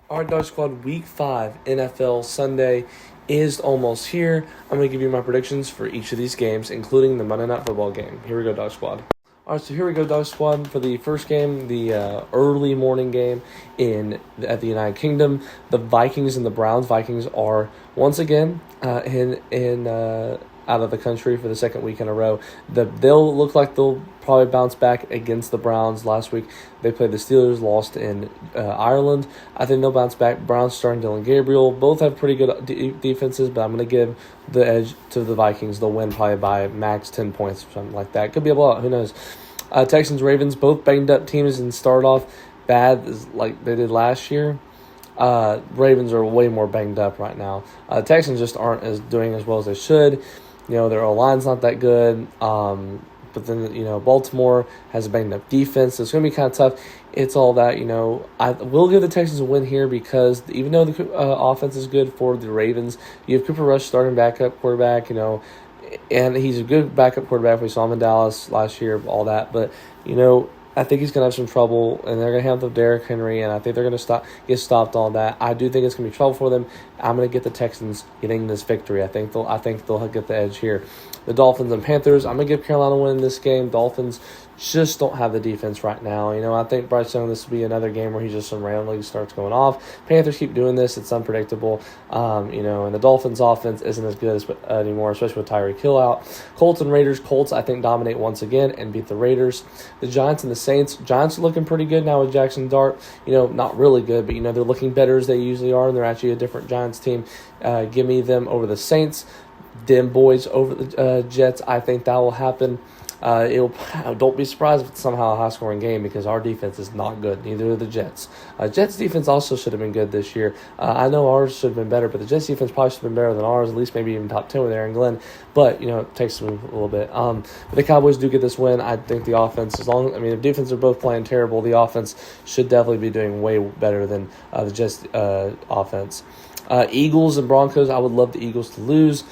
Our Dog Squad Week 5 NFL Sunday is almost here. I'm going to give you my predictions for each of these games, including the Monday Night Football game. Here we go, Dog Squad. All right, so here we go, Dog Squad, for the first game, the early morning game at the United Kingdom. The Vikings and the Browns. Vikings are once again out of the country for the second week in a row. They'll look like they'll probably bounce back against the Browns. Last week they played the Steelers, lost in Ireland. I think they'll bounce back. Browns starting Dylan Gabriel. Both have pretty good defenses, but I'm going to give the edge to the Vikings. They'll win probably by max 10 points or something like that. Could be a blowout. Who knows? Texans, Ravens, both banged up teams and start off bad like they did last year. Ravens are way more banged up right now. Texans just aren't doing as well as they should. Their O-line's not that good. But then, Baltimore has a banged up defense. So it's going to be kind of tough. It's all that, I will give the Texans a win here because even though the offense is good for the Ravens, you have Cooper Rush starting backup quarterback, and he's a good backup quarterback. We saw him in Dallas last year, all that. But, I think he's going to have some trouble, and they're going to handle Derrick Henry, and I think they're going to get stopped all that. I do think it's going to be trouble for them. I'm going to get the Texans getting this victory. I think they'll get the edge here. The Dolphins and Panthers, I'm going to give Carolina winning this game. Dolphins just don't have the defense right now. I think Bryce Young, this will be another game where he just randomly starts going off. Panthers keep doing this. It's unpredictable. And the Dolphins offense isn't as good anymore, especially with Tyreek Hill out. Colts and Raiders. Colts, I think, dominate once again and beat the Raiders. The Giants and the Saints. Giants are looking pretty good now with Jackson Dart. Not really good, but, they're looking better as they usually are, and they're actually a different Giants team. Give me them over the Saints. Them boys over the Jets. I think that will happen. Don't be surprised if it's somehow a high-scoring game because our defense is not good. Neither are the Jets. Jets defense also should have been good this year. I know ours should have been better, but the Jets defense probably should have been better than ours, at least maybe even top 10 with Aaron Glenn. But, it takes them a little bit. But the Cowboys do get this win. I think the offense, the defense are both playing terrible. The offense should definitely be doing way better than the Jets offense. Eagles and Broncos, I would love the Eagles to lose.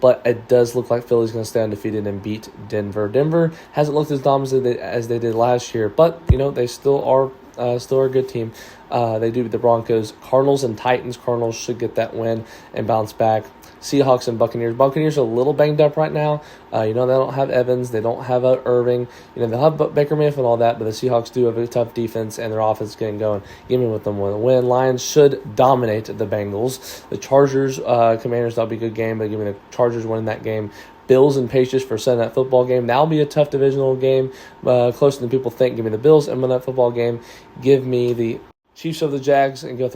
But it does look like Philly's going to stay undefeated and beat Denver. Denver hasn't looked as dominant as they did last year, but they still are a good team. They do beat the Broncos. Cardinals and Titans. Cardinals should get that win and bounce back. Seahawks and Buccaneers. Buccaneers are a little banged up right now. They don't have Evans. They don't have Irving. They'll have Baker Mayfield and all that, but the Seahawks do have a tough defense, and their offense is getting going. Give me with them with a win. Lions should dominate the Bengals. The Chargers, Commanders, that'll be a good game, but give me the Chargers winning that game. Bills and Patriots for Sunday Night Football game. That'll be a tough divisional game, closer than people think. Give me the Bills and Monday Night Football game. Give me the Chiefs of the Jags and go through.